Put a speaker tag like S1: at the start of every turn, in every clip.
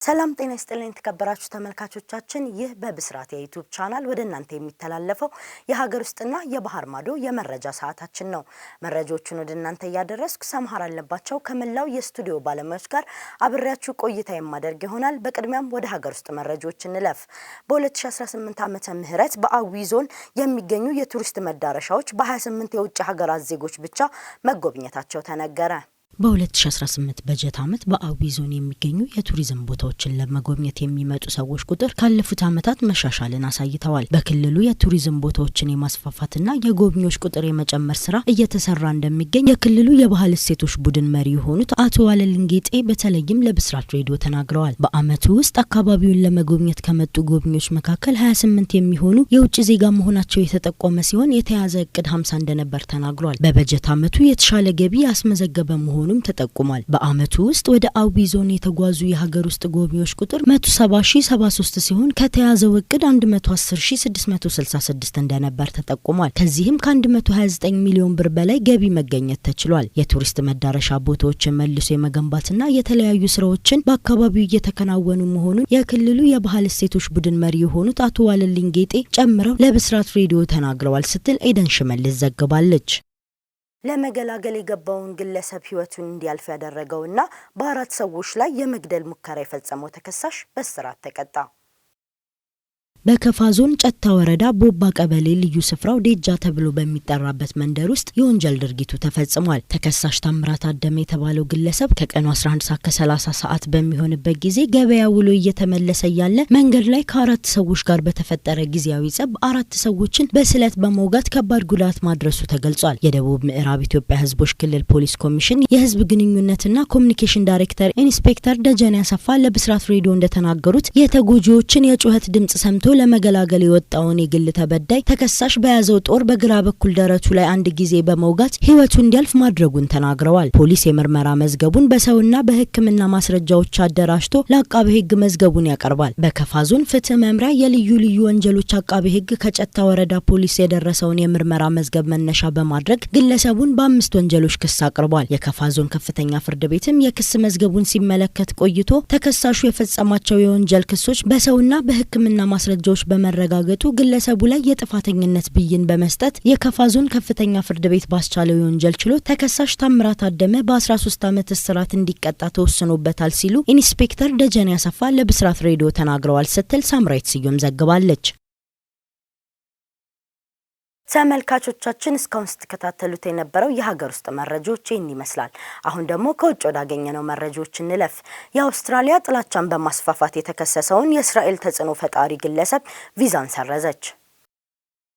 S1: ሰላም ጤና ይስጥልኝ ተከበራችሁ ተመልካቾቻችን ይህ በብስራት የዩቲዩብ ቻናል ወደ እናንተ የሚተላለፈው የሀገር ውስጥና የባህር ማዶ የመረጃ ሰዓታችን ነው። መረጃዎቹን ወደ እናንተ ያደረስኩ ሰምሃር አለባቸው ከመላው የስቱዲዮ ባለሙያዎች ጋር አብሬያችሁ ቆይታ የማደርግ ይሆናል። በቅድሚያም ወደ ሀገር ውስጥ መረጃዎች እንለፍ። በ2018 ዓመተ ምህረት በአዊ ዞን የሚገኙ የቱሪስት መዳረሻዎች በ28 የውጭ ሀገራት ዜጎች ብቻ መጎብኘታቸው ተነገረ።
S2: በ2018 በጀት ዓመት በአዊ ዞን የሚገኙ የቱሪዝም ቦታዎችን ለመጎብኘት የሚመጡ ሰዎች ቁጥር ካለፉት ዓመታት መሻሻልን አሳይተዋል። በክልሉ የቱሪዝም ቦታዎችን የማስፋፋትና የጎብኚዎች ቁጥር የመጨመር ስራ እየተሰራ እንደሚገኝ የክልሉ የባህል እሴቶች ቡድን መሪ የሆኑት አቶ ዋለልኝ ጌጤ በተለይም ለብስራት ሬዲዮ ተናግረዋል። በአመቱ ውስጥ አካባቢውን ለመጎብኘት ከመጡ ጎብኚዎች መካከል 28 የሚሆኑ የውጭ ዜጋ መሆናቸው የተጠቆመ ሲሆን የተያዘ እቅድ 50 እንደነበር ተናግሯል። በበጀት ዓመቱ የተሻለ ገቢ ያስመዘገበ መሆኑንም ተጠቁሟል። በአመቱ ውስጥ ወደ አዊ ዞን የተጓዙ የሀገር ውስጥ ጎብኚዎች ቁጥር 170,073 ሲሆን ከተያዘው እቅድ 110,666 እንደነበር ተጠቁሟል። ከዚህም ከ129 ሚሊዮን ብር በላይ ገቢ መገኘት ተችሏል። የቱሪስት መዳረሻ ቦታዎችን መልሶ የመገንባትና የተለያዩ ስራዎችን በአካባቢው እየተከናወኑ መሆኑን የክልሉ የባህል እሴቶች ቡድን መሪ የሆኑት አቶ ዋለልኝ ጌጤ ጨምረው ለብስራት ሬዲዮ ተናግረዋል ስትል ኤደን ሽመልስ ዘግባለች።
S1: ለመገላገል የገባውን ግለሰብ ህይወቱን እንዲያልፍ ያደረገውና በአራት ሰዎች ላይ የመግደል ሙከራ የፈጸመው ተከሳሽ በእስራት ተቀጣ።
S2: በከፋ ዞን ጨታ ወረዳ ቦባ ቀበሌ ልዩ ስፍራው ዴጃ ተብሎ በሚጠራበት መንደር ውስጥ የወንጀል ድርጊቱ ተፈጽሟል። ተከሳሽ ታምራት አደመ የተባለው ግለሰብ ከቀኑ 11:30 ሰዓት በሚሆንበት ጊዜ ገበያ ውሎ እየተመለሰ ያለ መንገድ ላይ ከአራት ሰዎች ጋር በተፈጠረ ጊዜያዊ ጸብ አራት ሰዎችን በስለት በመውጋት ከባድ ጉዳት ማድረሱ ተገልጿል። የደቡብ ምዕራብ ኢትዮጵያ ህዝቦች ክልል ፖሊስ ኮሚሽን የህዝብ ግንኙነትና ኮሚኒኬሽን ዳይሬክተር ኢንስፔክተር ደጀኔ አሰፋ ለብስራት ሬዲዮ እንደተናገሩት የተጎጂዎችን የጩኸት ድምጽ ሰምቶ ለመገላገል የወጣውን የግል ተበዳይ ተከሳሽ በያዘው ጦር በግራ በኩል ደረቱ ላይ አንድ ጊዜ በመውጋት ህይወቱ እንዲያልፍ ማድረጉን ተናግረዋል። ፖሊስ የምርመራ መዝገቡን በሰውና በሕክምና ማስረጃዎች አደራጅቶ ለአቃቤ ህግ መዝገቡን ያቀርባል። በከፋ ዞን ፍትህ መምሪያ የልዩ ልዩ ወንጀሎች አቃቤ ህግ ከጨታ ወረዳ ፖሊስ የደረሰውን የምርመራ መዝገብ መነሻ በማድረግ ግለሰቡን በ5 ወንጀሎች ክስ አቅርቧል። የከፋ ዞን ከፍተኛ ፍርድ ቤትም የክስ መዝገቡን ሲመለከት ቆይቶ ተከሳሹ የፈጸማቸው የወንጀል ክሶች በሰውና በሕክምና ማስረጃዎች በመረጋገጡ ግለሰቡ ላይ የጥፋተኝነት ብይን በመስጠት የከፋ ዞን ከፍተኛ ፍርድ ቤት ባስቻለው የወንጀል ችሎት ተከሳሽ ታምራት አደመ በ13 ዓመት እስራት እንዲቀጣ ተወስኖበታል ሲሉ ኢንስፔክተር ደጀኔ አሰፋ ለብስራት ሬዲዮ ተናግረዋል ስትል ሳምራይት ስዩም ዘግባለች።
S1: ተመልካቾቻችን እስካሁን ስትከታተሉት የነበረው የሀገር ውስጥ መረጃዎች ይህን ይመስላል። አሁን ደግሞ ከውጭ ወዳገኘነው መረጃዎች እንለፍ። የአውስትራሊያ ጥላቻን በማስፋፋት የተከሰሰውን የእስራኤል ተጽዕኖ ፈጣሪ ግለሰብ ቪዛን ሰረዘች።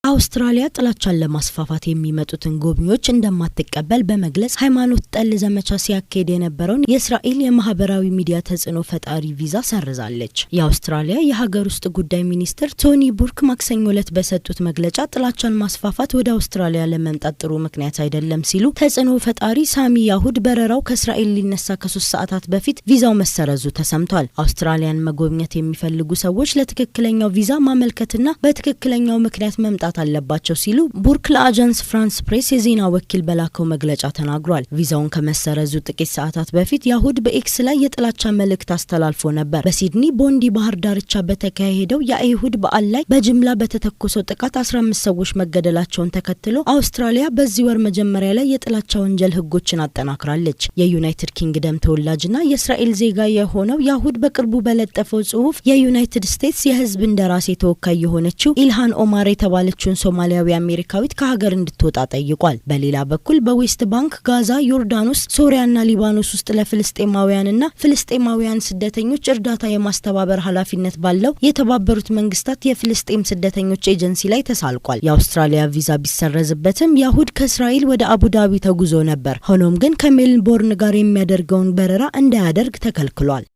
S2: አውስትራሊያ ጥላቻን ለማስፋፋት የሚመጡትን ጎብኚዎች እንደማትቀበል በመግለጽ ሃይማኖት ጠል ዘመቻ ሲያካሄድ የነበረውን የእስራኤል የማህበራዊ ሚዲያ ተጽዕኖ ፈጣሪ ቪዛ ሰርዛለች። የአውስትራሊያ የሀገር ውስጥ ጉዳይ ሚኒስትር ቶኒ ቡርክ ማክሰኞ ዕለት በሰጡት መግለጫ ጥላቻን ማስፋፋት ወደ አውስትራሊያ ለመምጣት ጥሩ ምክንያት አይደለም ሲሉ ተጽዕኖ ፈጣሪ ሳሚ ያሁድ በረራው ከእስራኤል ሊነሳ ከ3 ሰዓታት በፊት ቪዛው መሰረዙ ተሰምቷል። አውስትራሊያን መጎብኘት የሚፈልጉ ሰዎች ለትክክለኛው ቪዛ ማመልከትና በትክክለኛው ምክንያት መምጣት አለባቸው ሲሉ ቡርክ ለአጃንስ ፍራንስ ፕሬስ የዜና ወኪል በላከው መግለጫ ተናግሯል። ቪዛውን ከመሰረዙ ጥቂት ሰዓታት በፊት ያሁድ በኤክስ ላይ የጥላቻ መልእክት አስተላልፎ ነበር። በሲድኒ ቦንዲ ባህር ዳርቻ በተካሄደው የአይሁድ በዓል ላይ በጅምላ በተተኮሰው ጥቃት 15 ሰዎች መገደላቸውን ተከትሎ አውስትራሊያ በዚህ ወር መጀመሪያ ላይ የጥላቻ ወንጀል ህጎችን አጠናክራለች። የዩናይትድ ኪንግደም ተወላጅና የእስራኤል ዜጋ የሆነው ያሁድ በቅርቡ በለጠፈው ጽሁፍ የዩናይትድ ስቴትስ የህዝብ እንደራሴ ተወካይ የሆነችው ኢልሃን ኦማር የተባለች ሶማሊያዊ አሜሪካዊት ከሀገር እንድትወጣ ጠይቋል። በሌላ በኩል በዌስት ባንክ፣ ጋዛ፣ ዮርዳኖስ፣ ሶሪያና ሊባኖስ ውስጥ ለፍልስጤማውያንና ፍልስጤማውያን ስደተኞች እርዳታ የማስተባበር ኃላፊነት ባለው የተባበሩት መንግስታት የፍልስጤም ስደተኞች ኤጀንሲ ላይ ተሳልቋል። የአውስትራሊያ ቪዛ ቢሰረዝበትም ያሁድ ከእስራኤል ወደ አቡዳቢ ተጉዞ ነበር። ሆኖም ግን ከሜልቦርን ጋር የሚያደርገውን በረራ እንዳያደርግ ተከልክሏል።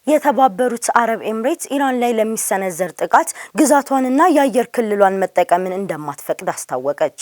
S1: የተባበሩት አረብ ኤምሬትስ ኢራን ላይ ለሚሰነዘር ጥቃት ግዛቷንና የአየር ክልሏን መጠቀምን እንደማትፈቅድ አስታወቀች።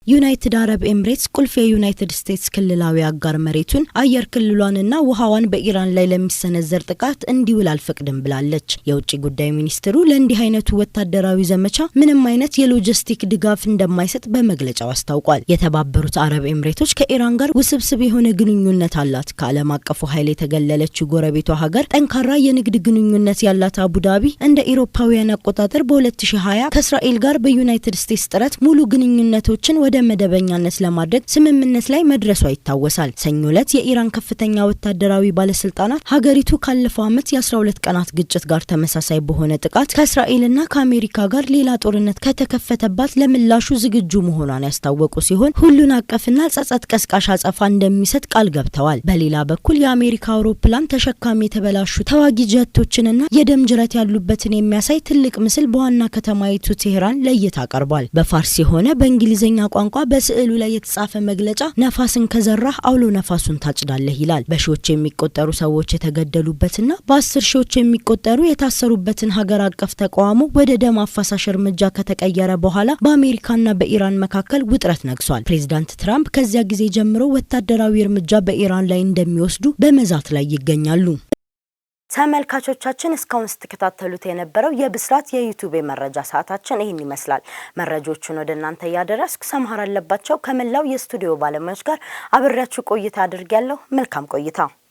S2: ዩናይትድ አረብ ኤምሬትስ ቁልፍ የዩናይትድ ስቴትስ ክልላዊ አጋር መሬቱን አየር ክልሏንና ውሃዋን በኢራን ላይ ለሚሰነዘር ጥቃት እንዲውል አልፈቅድም ብላለች። የውጭ ጉዳይ ሚኒስትሩ ለእንዲህ አይነቱ ወታደራዊ ዘመቻ ምንም አይነት የሎጂስቲክ ድጋፍ እንደማይሰጥ በመግለጫው አስታውቋል። የተባበሩት አረብ ኤምሬቶች ከኢራን ጋር ውስብስብ የሆነ ግንኙነት አላት። ከዓለም አቀፉ ኃይል የተገለለችው ጎረቤቷ ሀገር ጠንካራ የንግድ ግንኙነት ያላት አቡዳቢ እንደ ኢሮፓውያን አቆጣጠር በ2020 ከእስራኤል ጋር በዩናይትድ ስቴትስ ጥረት ሙሉ ግንኙነቶችን ወደ መደበኛነት ለማድረግ ስምምነት ላይ መድረሷ ይታወሳል። ሰኞ ዕለት የኢራን ከፍተኛ ወታደራዊ ባለስልጣናት ሀገሪቱ ካለፈው ዓመት የ12 ቀናት ግጭት ጋር ተመሳሳይ በሆነ ጥቃት ከእስራኤልና ከአሜሪካ ጋር ሌላ ጦርነት ከተከፈተባት ለምላሹ ዝግጁ መሆኗን ያስታወቁ ሲሆን ሁሉን አቀፍና ጸጸት ቀስቃሽ አጸፋ እንደሚሰጥ ቃል ገብተዋል። በሌላ በኩል የአሜሪካ አውሮፕላን ተሸካሚ የተበላሹ ተዋጊ ጀቶችንና የደም ጅረት ያሉበትን የሚያሳይ ትልቅ ምስል በዋና ከተማይቱ ቴሄራን ለእይታ ቀርቧል። በፋርስ የሆነ በእንግሊዝኛ ቋንቋ በስዕሉ ላይ የተጻፈ መግለጫ ነፋስን ከዘራህ አውሎ ነፋሱን ታጭዳለህ ይላል። በሺዎች የሚቆጠሩ ሰዎች የተገደሉበትና በ10 ሺዎች የሚቆጠሩ የታሰሩበትን ሀገር አቀፍ ተቃውሞ ወደ ደም አፋሳሽ እርምጃ ከተቀየረ በኋላ በአሜሪካና በኢራን መካከል ውጥረት ነግሷል። ፕሬዚዳንት ትራምፕ ከዚያ ጊዜ ጀምሮ ወታደራዊ እርምጃ በኢራን ላይ እንደሚወስዱ በመዛት ላይ ይገኛሉ።
S1: ተመልካቾቻችን እስካሁን ስትከታተሉት የነበረው የብስራት የዩቲዩብ መረጃ ሰዓታችን ይህን ይመስላል። መረጃዎቹን ወደ እናንተ ያደረስኩ ሰምሃር አለባቸው ከመላው የስቱዲዮ ባለሙያዎች ጋር አብሬያችሁ ቆይታ አድርጌያለሁ። መልካም ቆይታ።